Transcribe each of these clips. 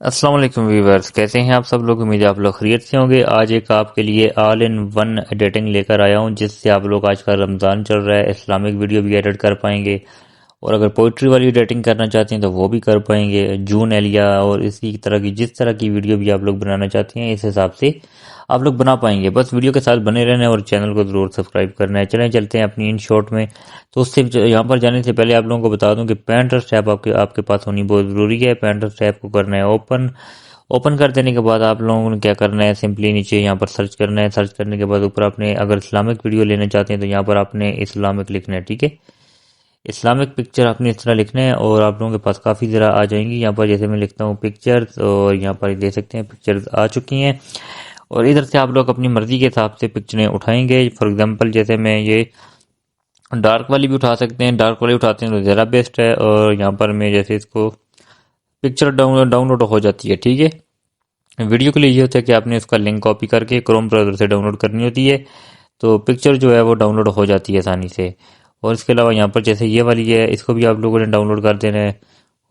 अस्सलाम वालेकुम व्यूअर्स, कैसे हैं आप सब लोग। उम्मीद है आप लोग खैरियत से होंगे। आज एक आपके लिए ऑल इन वन एडिटिंग लेकर आया हूं, जिससे आप लोग आज का रमज़ान चल रहा है, इस्लामिक वीडियो भी एडिट कर पाएंगे और अगर पोइट्री वाली एडिटिंग करना चाहते हैं तो वो भी कर पाएंगे। जून एलिया और इसी तरह की जिस तरह की वीडियो भी आप लोग बनाना चाहते हैं इस हिसाब से आप लोग बना पाएंगे। बस वीडियो के साथ बने रहना है और चैनल को ज़रूर सब्सक्राइब करना है। चलें चलते हैं अपनी इन शॉर्ट में। तो उससे यहाँ पर जाने से पहले आप लोगों को बता दूं कि Pinterest ऐप आपके पास होनी बहुत ज़रूरी है। Pinterest ऐप को करना है ओपन कर देने के बाद आप लोगों ने क्या करना है, सिंपली नीचे यहाँ पर सर्च करना है। सर्च करने के बाद ऊपर आपने अगर इस्लामिक वीडियो लेना चाहते हैं तो यहाँ पर आपने इस्लामिक लिखना है। ठीक है, इस्लामिक पिक्चर आपने इस तरह लिखना है और आप लोगों के पास काफ़ी ज़रा आ जाएंगी। यहाँ पर जैसे मैं लिखता हूँ पिक्चर्स और यहाँ पर दे सकते हैं पिक्चर्स आ चुकी हैं और इधर से आप लोग अपनी मर्ज़ी के हिसाब से पिक्चरें उठाएंगे। फॉर एग्जांपल जैसे मैं ये डार्क वाली भी उठा सकते हैं, डार्क वाली उठाते हैं तो ज़रा बेस्ट है। और यहाँ पर मैं जैसे इसको पिक्चर डाउनलोड हो जाती है। ठीक है, वीडियो के लिए ये होता है कि आपने उसका लिंक कॉपी करके क्रोम ब्राउज़र से डाउनलोड करनी होती है, तो पिक्चर जो है वो डाउनलोड हो जाती है आसानी से। और इसके अलावा यहाँ पर जैसे ये वाली है, इसको भी आप लोगों ने डाउनलोड कर देना है।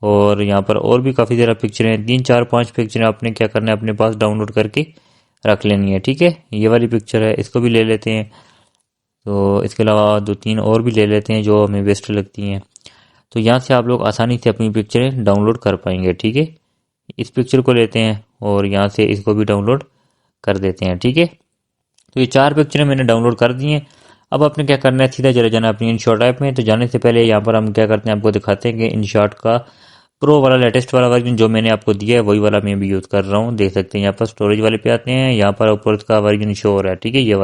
और यहाँ पर और भी काफ़ी ज़्यादा पिक्चरें हैं, 3 4 5 पिक्चरें आपने क्या करना है, अपने पास डाउनलोड करके रख लेनी है। ठीक है, ये वाली पिक्चर है, इसको भी ले लेते हैं। तो इसके अलावा 2 3 और भी ले लेते हैं जो हमें बेस्ट लगती हैं। तो यहाँ से आप लोग आसानी से अपनी पिक्चरें डाउनलोड कर पाएंगे। ठीक है, इस पिक्चर को लेते हैं और यहाँ से इसको भी डाउनलोड कर देते हैं। ठीक है, तो ये 4 पिक्चरें मैंने डाउनलोड कर दी हैं। अब आपने क्या करना है, सीधा चले जाना अपनी InShot ऐप में। तो जाने से पहले यहाँ पर हम क्या करते हैं, आपको दिखाते हैं कि InShot का प्रो वाला लेटेस्ट वाला वर्जन जो मैंने आपको दिया है वही वाला मैं भी यूज़ कर रहा हूँ। देख सकते हैं यहाँ पर स्टोरेज वाले पे आते हैं, यहाँ पर ऊपर उसका वर्जन शो हो रहा है। ठीक है, ये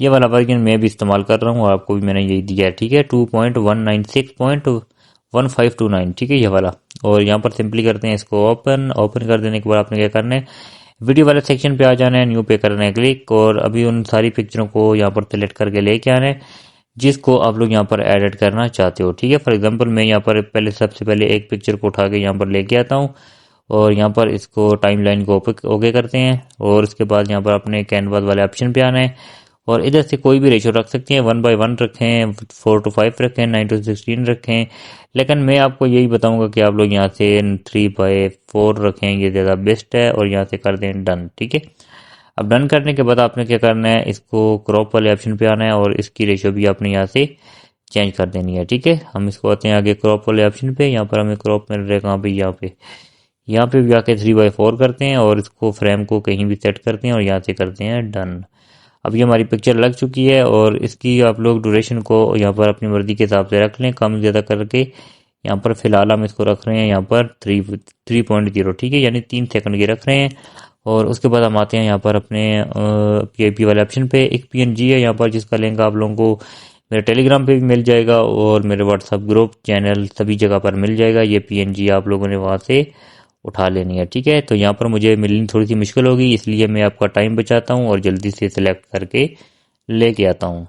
वाला वर्जन मैं भी इस्तेमाल कर रहा हूँ और आपको भी मैंने यही दिया है। ठीक है, 2.196.1529। ठीक है, ये वाला। और यहाँ पर सिंपली करते हैं इसको ओपन कर देने के बाद आपने क्या करना है, वीडियो वाले सेक्शन पे आ जाना है, न्यू पे करना है क्लिक और अभी उन सारी पिक्चरों को यहाँ पर सेलेक्ट करके लेके आना है जिसको आप लोग यहाँ पर एडिट करना चाहते हो। ठीक है, फॉर एग्जांपल मैं यहाँ पर सबसे पहले एक पिक्चर को उठा के यहाँ पर लेके आता हूँ और यहाँ पर इसको टाइमलाइन को ओके करते हैं और उसके बाद यहाँ पर अपने कैनवास वाले ऑप्शन पे आना है और इधर से कोई भी रेशियो रख सकते हैं, 1:1 रखें, 4:5 रखें, 9:16 रखें। लेकिन मैं आपको यही बताऊंगा कि आप लोग यहाँ से 3:4 रखें, ये ज़्यादा बेस्ट है। और यहाँ से कर दें डन। ठीक है, अब डन करने के बाद आपने क्या करना है, इसको क्रॉप वाले ऑप्शन पे आना है और इसकी रेशियो भी आपने यहाँ से चेंज कर देनी है। ठीक है, हम इसको आते हैं आगे क्रॉप वाले ऑप्शन पे। यहाँ पर हमें क्रॉप मिल रहा है कहाँ पे, यहाँ पे भी आके 3:4 करते हैं और इसको फ्रेम को कहीं भी सेट करते हैं और यहाँ से करते हैं डन। अब ये हमारी पिक्चर लग चुकी है और इसकी आप लोग ड्यूरेशन को यहाँ पर अपनी मर्जी के हिसाब से रख लें, कम ज़्यादा करके। यहाँ पर फ़िलहाल हम इसको रख रहे हैं यहाँ पर 3.0। ठीक है, यानी 3 सेकंड की रख रहे हैं। और उसके बाद हम आते हैं यहाँ पर अपने PIP वाले ऑप्शन पे। एक PNG है यहाँ पर जिसका लिंक आप लोगों को मेरे टेलीग्राम पे भी मिल जाएगा और मेरे व्हाट्सअप ग्रुप चैनल सभी जगह पर मिल जाएगा। ये PNG आप लोगों ने वहाँ से उठा लेनी है। ठीक है, तो यहाँ पर मुझे मिलनी थोड़ी सी मुश्किल होगी, इसलिए मैं आपका टाइम बचाता हूँ और जल्दी से सिलेक्ट करके लेके आता हूँ।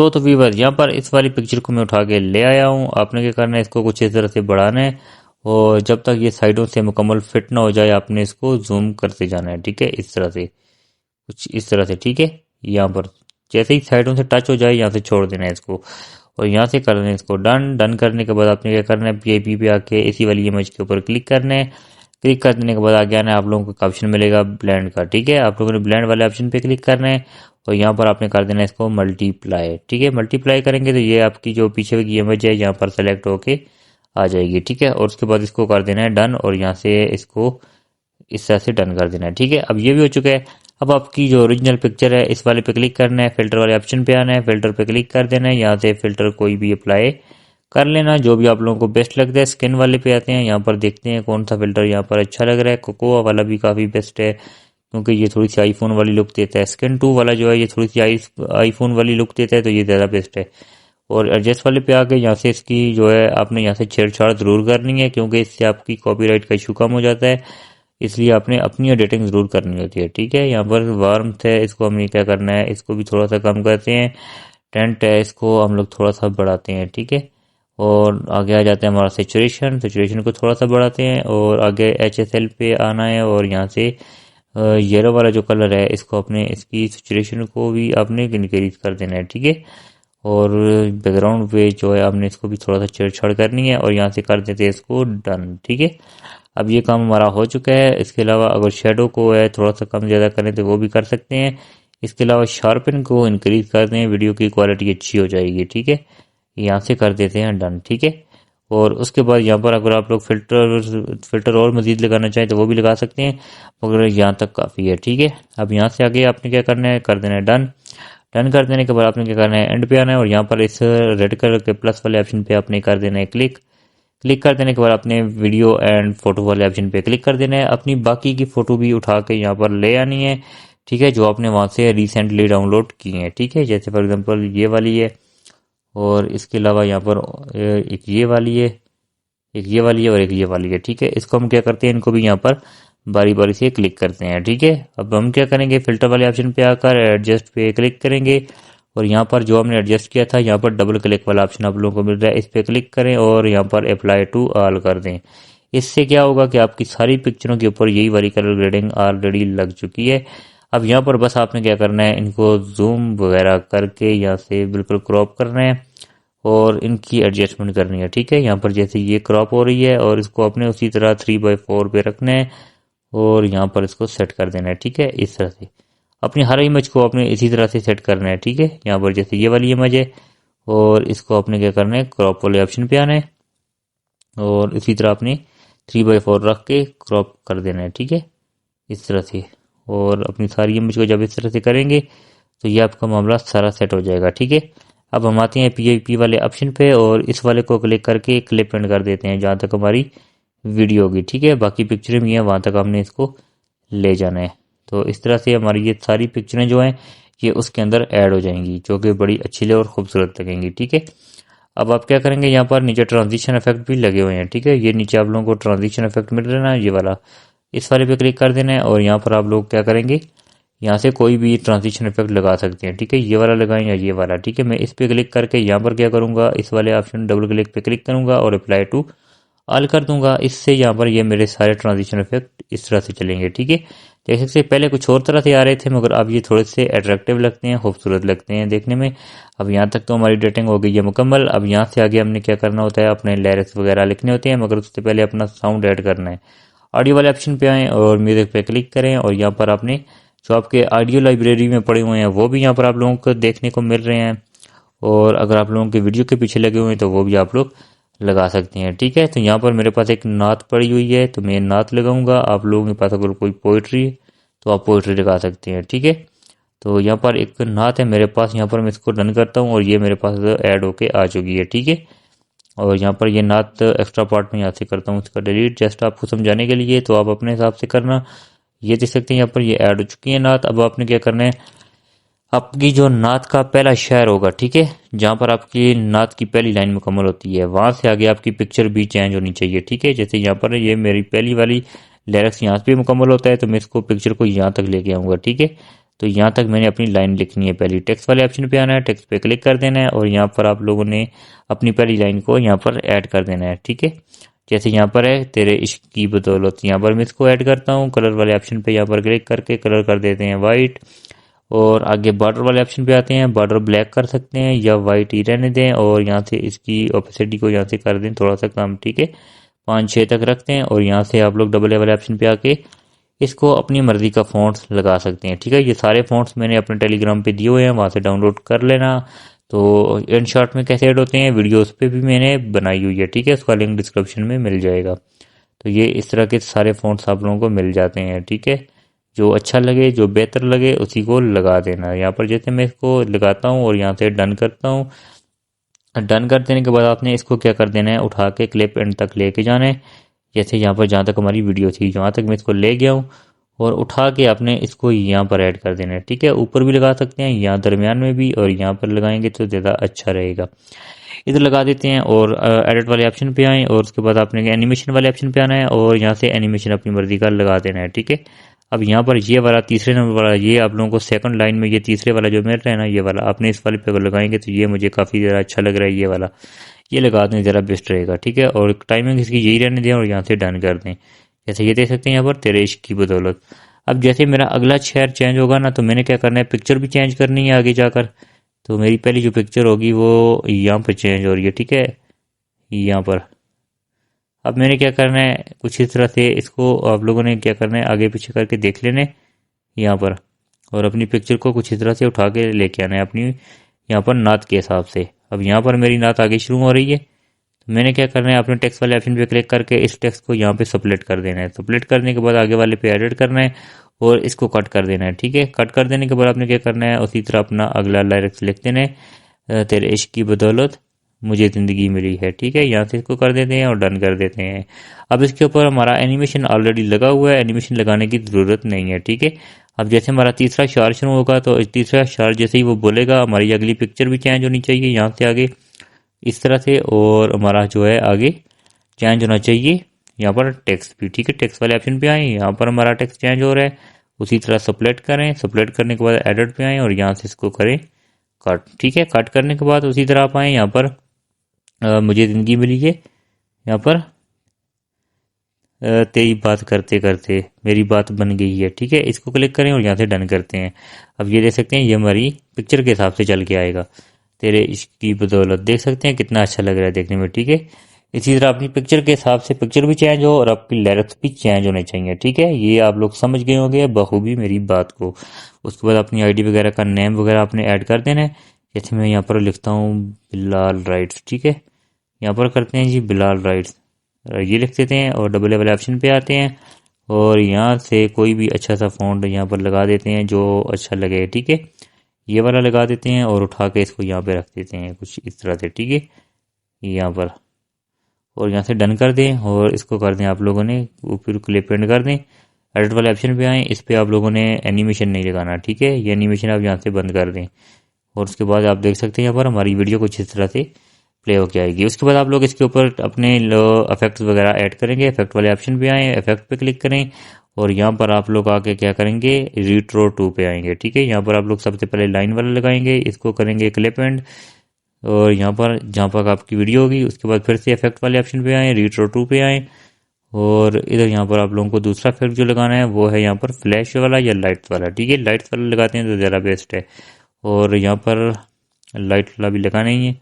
तो व्यूअर यहाँ पर इस वाली पिक्चर को मैं उठा के ले आया हूँ। आपने क्या करना है, इसको कुछ इस तरह से बढ़ाना है और जब तक ये साइडों से मुकम्मल फिट ना हो जाए आपने इसको जूम करते जाना है। ठीक है, इस तरह से, कुछ इस तरह से। ठीक है, यहाँ पर जैसे ही साइडों से टच हो जाए यहाँ से छोड़ देना है इसको और यहाँ से करना है इसको डन करने के बाद आपने क्या करना है, PIP पे आके इसी वाली इमेज के ऊपर क्लिक करना है। क्लिक कर देने के बाद आगे आना है, आप लोगों को ऑप्शन मिलेगा ब्लेंड का। ठीक है, आप लोगों ने ब्लेंड वाले ऑप्शन पे क्लिक करना है और यहाँ पर आपने कर देना है इसको मल्टीप्लाई। ठीक है, मल्टीप्लाई करेंगे तो ये आपकी जो पीछे की इमेज है यहाँ पर सेलेक्ट होके आ जाएगी। ठीक है, और उसके बाद इसको कर देना है डन और यहाँ से इसको इस तरह से डन कर देना है। ठीक है, अब ये भी हो चुका है। अब आपकी जो ओरिजिनल पिक्चर है इस वाले पे क्लिक करना है, फिल्टर वाले ऑप्शन पे आना है, फिल्टर पे क्लिक कर देना है, यहाँ से फिल्टर कोई भी अप्लाई कर लेना जो भी आप लोगों को बेस्ट लगता है। स्किन वाले पे आते हैं, यहाँ पर देखते हैं कौन सा फिल्टर यहाँ पर अच्छा लग रहा है। कोकोआ वाला भी काफ़ी बेस्ट है क्योंकि ये थोड़ी सी आईफोन वाली लुक देता है। स्किन 2 वाला जो है ये थोड़ी सी आईफोन वाली लुक देता है, तो ये ज़्यादा बेस्ट है। और एडजस्ट वाले पे आके यहाँ से इसकी जो है आपने यहाँ से छेड़छाड़ ज़रूर करनी है क्योंकि इससे आपकी कॉपीराइट का इशू कम हो जाता है, इसलिए आपने अपनी एडिटिंग ज़रूर करनी होती है। ठीक है, यहाँ पर वार्मथ है, इसको हमें क्या करना है, इसको भी थोड़ा सा कम करते हैं। टेंट है, इसको हम लोग थोड़ा सा बढ़ाते हैं। ठीक है, और आगे आ जाते हैं हमारा सेचुरेशन को थोड़ा सा बढ़ाते हैं और आगे HSL पे आना है और यहाँ से येलो वाला जो कलर है इसको अपने इसकी सेचुरेशन को भी आपने इंक्रीज कर देना है। ठीक है, और बैकग्राउंड पे जो है आपने इसको भी थोड़ा सा छेड़छाड़ करनी है और यहाँ से कर देते हैं इसको डन। ठीक है, अब ये काम हमारा हो चुका है। इसके अलावा अगर शेडो को है थोड़ा सा कम ज़्यादा करें तो वो भी कर सकते हैं। इसके अलावा शार्पन को इंक्रीज कर दें, वीडियो की क्वालिटी अच्छी हो जाएगी। ठीक है, यहाँ से कर देते हैं डन। ठीक है, और उसके बाद यहाँ पर अगर आप लोग फिल्टर और मज़ीद लगाना चाहें तो वो भी लगा सकते हैं, मगर यहाँ तक काफ़ी है। ठीक है, अब यहाँ से आगे आपने क्या करना है, कर देना है डन। डन कर देने के बाद आपने क्या करना है, एंड पे आना है और यहाँ पर इस रेड कलर के प्लस वाले ऑप्शन पे आपने कर देना है क्लिक। क्लिक कर देने के बाद आपने वीडियो एंड फोटो वाले ऑप्शन पे क्लिक कर देना है। अपनी बाकी की फ़ोटो भी उठा के यहाँ पर ले आनी है। ठीक है, जो आपने वहाँ से रिसेंटली डाउनलोड की है। ठीक है, जैसे फॉर एग्जांपल ये वाली है और इसके अलावा यहाँ पर एक ये वाली है, एक ये वाली है और एक ये वाली है। ठीक है, इसको हम क्या करते हैं, इनको भी यहाँ पर बारी बारी से क्लिक करते हैं। ठीक है, अब हम क्या करेंगे, फिल्टर वाले ऑप्शन पे आकर एडजस्ट पे क्लिक करेंगे और यहाँ पर जो हमने एडजस्ट किया था यहाँ पर डबल क्लिक वाला ऑप्शन आप लोगों को मिल रहा है, इस पर क्लिक करें और यहाँ पर अप्लाई टू ऑल कर दें। इससे क्या होगा कि आपकी सारी पिक्चरों के ऊपर यही वाली कलर ग्रेडिंग ऑलरेडी लग चुकी है। अब यहाँ पर बस आपने क्या करना है, इनको जूम वगैरह करके यहाँ से बिल्कुल क्रॉप करना है और इनकी एडजस्टमेंट करनी है। ठीक है, यहाँ पर जैसे ये क्रॉप हो रही है और इसको अपने उसी तरह 3/4 पे रखना है और यहाँ पर इसको सेट कर देना है। ठीक है, इस तरह से अपनी हर इमेज को अपने इसी तरह से सेट करना है। ठीक है, यहाँ पर जैसे ये वाली इमेज है और इसको अपने क्या करना है, क्रॉप वाले ऑप्शन पे आना है और इसी तरह अपने 3/4 रख के क्रॉप कर देना है। ठीक है, इस तरह से, और अपनी सारी इमेज को जब इस तरह से करेंगे तो ये आपका मामला सारा सेट हो जाएगा। ठीक है, अब हम आते हैं PIP वाले ऑप्शन पे और इस वाले को क्लिक करके क्लिप एंड कर देते हैं जहाँ तक हमारी वीडियो होगी। ठीक है, बाकी पिक्चरें भी हैं, वहाँ तक हमने इसको ले जाना है। तो इस तरह से हमारी ये सारी पिक्चरें जो हैं ये उसके अंदर ऐड हो जाएंगी, जो कि बड़ी अच्छी और खूबसूरत लगेंगी। ठीक है, अब आप क्या करेंगे, यहाँ पर नीचे ट्रांजिशन इफेक्ट भी लगे हुए हैं। ठीक है, ये नीचे आप लोगों को ट्रांजिशन इफेक्ट मिल रहा है ना, ये वाला, इस वाले पे क्लिक कर देना है और यहाँ पर आप लोग क्या करेंगे, यहाँ से कोई भी ट्रांजिशन इफेक्ट लगा सकते हैं। ठीक है, ये वाला लगाएं या ये वाला। ठीक है, मैं इस पे क्लिक करके यहाँ पर क्या करूँगा, इस वाले ऑप्शन डबल क्लिक पे क्लिक करूँगा और अप्लाई टू ऑल कर दूंगा। इससे यहाँ पर ये मेरे सारे ट्रांजिशन इफेक्ट इस तरह से चलेंगे। ठीक है, जैसे से पहले कुछ और तरह से आ रहे थे मगर अब ये थोड़े से अट्रैक्टिव लगते हैं, खूबसूरत लगते हैं देखने में। अब यहाँ तक तो हमारी डेटिंग हो गई है मुकम्मल। अब यहाँ से आगे हमने क्या करना होता है, अपने लिरिक्स वगैरह लिखने होते हैं, मगर उससे पहले अपना साउंड ऐड करना है। ऑडियो वाले ऑप्शन पे आएँ और म्यूजिक पे क्लिक करें और यहाँ पर आपने जो आपके ऑडियो लाइब्रेरी में पड़े हुए हैं वो भी यहाँ पर आप लोगों को देखने को मिल रहे हैं, और अगर आप लोगों के वीडियो के पीछे लगे हुए हैं तो वो भी आप लोग लगा सकते हैं। ठीक है, तो यहाँ पर मेरे पास एक नात पड़ी हुई है तो मैं नात लगाऊंगा। आप लोगों के पास अगर कोई पोइट्री है तो आप पोइट्री लगा सकते हैं। ठीक है, तो यहाँ पर एक नात है मेरे पास, यहाँ पर मैं इसको डन करता हूँ और ये मेरे पास ऐड होके आ चुकी है। ठीक है, और यहाँ पर ये नात एक्स्ट्रा पार्ट में यहाँ से करता हूँ इसका डिलीट, जस्ट आपको समझाने के लिए, तो आप अपने हिसाब से करना। ये देख सकते हैं यहाँ पर ये ऐड हो चुकी है नात। अब आपने क्या करना है, आपकी जो नात का पहला शेर होगा, ठीक है, जहाँ पर आपकी नात की पहली लाइन मुकम्मल होती है वहाँ से आगे आपकी पिक्चर भी चेंज होनी चाहिए। ठीक है, जैसे यहाँ पर ये मेरी पहली वाली लिरिक्स यहाँ पे मुकम्मल होता है तो मैं इसको पिक्चर को यहाँ तक लेके आऊँगा। ठीक है, तो यहाँ तक मैंने अपनी लाइन लिखनी है। पहली टेक्स्ट वाले ऑप्शन पे आना है, टेक्स्ट पे क्लिक कर देना है और यहाँ पर आप लोगों ने अपनी पहली लाइन को यहाँ पर ऐड कर देना है। ठीक है, जैसे यहाँ पर है तेरे इश्क की बदौलत, यहाँ पर मैं इसको ऐड करता हूँ। कलर वाले ऑप्शन पे यहाँ पर क्लिक करके कलर कर देते हैं वाइट, और आगे बॉर्डर वाले ऑप्शन पे आते हैं, बॉर्डर ब्लैक कर सकते हैं या वाइट ही रहने दें, और यहाँ से इसकी ओपेसिटी को यहाँ से कर दें थोड़ा सा कम। ठीक है, 5-6 तक रखते हैं और यहाँ से आप लोग डबल ए वाले ऑप्शन पे आके इसको अपनी मर्जी का फ़ॉन्ट्स लगा सकते हैं। ठीक है, ये सारे फ़ॉन्ट्स मैंने अपने टेलीग्राम पे दिए हुए हैं, वहाँ से डाउनलोड कर लेना। तो इन शॉर्ट में कैसे ऐड होते हैं वीडियोस पे भी मैंने बनाई हुई है। ठीक है, उसका लिंक डिस्क्रिप्शन में मिल जाएगा। तो ये इस तरह के सारे फ़ॉन्ट्स आप लोगों को मिल जाते हैं। ठीक है, जो अच्छा लगे जो बेहतर लगे उसी को लगा देना। यहाँ पर जैसे मैं इसको लगाता हूँ और यहाँ से डन करता हूँ। डन कर देने के बाद आपने इसको क्या कर देना है, उठा के क्लिप एंड तक लेके जाना है। जैसे यहाँ पर जहाँ तक हमारी वीडियो थी जहाँ तक मैं इसको ले गया हूँ, और उठा के आपने इसको यहाँ पर ऐड कर देना है। ठीक है, ऊपर भी लगा सकते हैं, यहाँ दरमियान में भी, और यहाँ पर लगाएंगे तो ज़्यादा अच्छा रहेगा। इधर लगा देते हैं और एडिट वाले ऑप्शन पे आएँ और उसके बाद आपने एनिमेशन वाले ऑप्शन पे आना है और यहाँ से एनिमेशन अपनी मर्जी का लगा देना है। ठीक है, अब यहाँ पर ये वाला तीसरे नंबर वाला, ये आप लोगों को सेकंड लाइन में ये तीसरे वाला जो मिल रहा है ना, ये वाला आपने इस वाले पे अगर लगाएंगे तो ये मुझे काफ़ी ज़्यादा अच्छा लग रहा है। ये वाला ये लगा दें, ज़रा बेस्ट रहेगा। ठीक है, और टाइमिंग इसकी यही रहने दें और यहाँ से डन कर दें। जैसे ये देख सकते हैं यहाँ पर तेरे इश्क की बदौलत। अब जैसे मेरा अगला शेयर चेंज होगा ना, तो मैंने क्या करना है, पिक्चर भी चेंज करनी है आगे जाकर। तो मेरी पहली जो पिक्चर होगी वो यहाँ पर चेंज हो रही है। ठीक है, यहाँ पर अब मैंने क्या करना है, कुछ इस तरह से इसको आप लोगों ने क्या करना है, आगे पीछे करके देख लेने यहाँ पर, और अपनी पिक्चर को कुछ इस तरह से उठा के लेके आना है अपनी यहाँ पर नात के हिसाब से। अब यहाँ पर मेरी नात आगे शुरू हो रही है, तो मैंने क्या करना है, अपने टेक्स्ट वाले ऑप्शन पे क्लिक करके इस टेक्स्ट को यहाँ पे स्प्लिट कर देना है। स्प्लिट करने के बाद आगे वाले पे एडिट करना है और इसको कट कर देना है। ठीक है, कट कर देने के बाद आपने क्या करना है, उसी तरह अपना अगला लिरिक्स लिख देना है, तेरे इश्क की बदौलत मुझे ज़िंदगी मिली है। ठीक है, यहाँ से इसको कर देते हैं और डन कर देते हैं। अब इसके ऊपर हमारा एनिमेशन ऑलरेडी लगा हुआ है, एनिमेशन लगाने की ज़रूरत नहीं है। ठीक है, अब जैसे हमारा तीसरा शार शुरू होगा तो तीसरा शार जैसे ही वो बोलेगा हमारी अगली पिक्चर भी चेंज होनी चाहिए यहाँ से आगे इस तरह से, और हमारा जो है आगे चेंज होना चाहिए यहाँ पर टेक्स्ट भी। ठीक है, टेक्स्ट वाले ऑप्शन पे आए, यहाँ पर हमारा टेक्स्ट चेंज हो रहा है, उसी तरह स्प्लिट करें। स्प्लिट करने के बाद एडिट पे आएँ और यहाँ से इसको करें कट। ठीक है, कट करने के बाद उसी तरह आप आएँ यहाँ पर मुझे ज़िंदगी मिली है, यहाँ पर तेरी बात करते करते मेरी बात बन गई है। ठीक है, इसको क्लिक करें और यहाँ से डन करते हैं। अब ये देख सकते हैं ये हमारी पिक्चर के हिसाब से चल के आएगा, तेरे इश्क की बदौलत। देख सकते हैं कितना अच्छा लग रहा है देखने में। ठीक है, इसी तरह अपनी पिक्चर के हिसाब से पिक्चर भी चेंज हो और आपकी लिरिक्स भी चेंज होने चाहिए। ठीक है, ये आप लोग समझ गए होंगे बखूबी मेरी बात को। उसके बाद अपनी आईडी वगैरह का नेम वगैरह आपने ऐड कर देना है। जैसे मैं यहाँ पर लिखता हूँ बिलाल राइट्स। ठीक है, यहाँ पर करते हैं जी बिलाल राइट्स, ये लिख देते हैं और डबल वाले ऑप्शन पे आते हैं और यहाँ से कोई भी अच्छा सा फ़ॉन्ट यहाँ पर लगा देते हैं जो अच्छा लगे। ठीक है, ये वाला लगा देते हैं और उठा के इसको यहाँ पे रख देते हैं कुछ इस तरह से। ठीक है, यहाँ पर, और यहाँ से डन कर दें और इसको कर दें आप लोगों ने फिर क्लिप पेंट कर दें। एडिट वाले ऑप्शन पे आएँ, इस पर आप लोगों ने एनिमेशन नहीं लगाना। ठीक है, ये एनिमेशन आप यहाँ से बंद कर दें और उसके बाद आप देख सकते हैं यहाँ पर हमारी वीडियो कुछ इस तरह से प्ले होके आएगी। उसके बाद आप लोग इसके ऊपर अपने इफेक्ट्स वगैरह ऐड करेंगे। इफेक्ट वाले ऑप्शन पे आएँ, इफेक्ट पे क्लिक करें और यहाँ पर आप लोग आके क्या करेंगे, रिट्रो 2 पे आएंगे। ठीक है, यहाँ पर आप लोग सबसे पहले लाइन वाला लगाएंगे, इसको करेंगे क्लिप एंड, और यहाँ पर जहाँ पर आपकी वीडियो होगी उसके बाद फिर से इफेक्ट वाले ऑप्शन पे आएँ, रिट्रो 2 पे आएँ और इधर यहाँ पर आप लोगों को दूसरा इफेक्ट जो लगाना है वो है यहाँ पर फ्लैश वाला या लाइट्स वाला। ठीक है, लाइट्स वाला लगाते हैं तो ज़्यादा बेस्ट है, और यहाँ पर लाइट वाला भी लगाना ही है।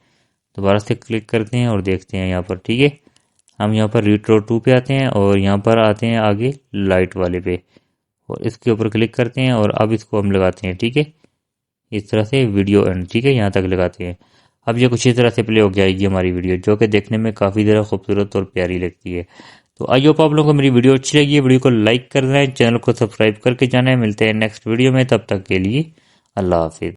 दोबारा से क्लिक करते हैं और देखते हैं यहाँ पर। ठीक है, हम यहाँ पर रिट्रो 2 पे आते हैं और यहाँ पर आते हैं आगे लाइट वाले पे और इसके ऊपर क्लिक करते हैं और अब इसको हम लगाते हैं। ठीक है, इस तरह से वीडियो एंड। ठीक है, यहाँ तक लगाते हैं। अब ये कुछ इस तरह से प्ले हो जाएगी हमारी वीडियो, जो कि देखने में काफ़ी ज़्यादा खूबसूरत और प्यारी लगती है। तो आई होप आप लोगों को मेरी वीडियो अच्छी लगी है। वीडियो को लाइक कर दें, चैनल को सब्सक्राइब करके जाना है। मिलते हैं नेक्स्ट वीडियो में, तब तक के लिए अल्लाह हाफिज़।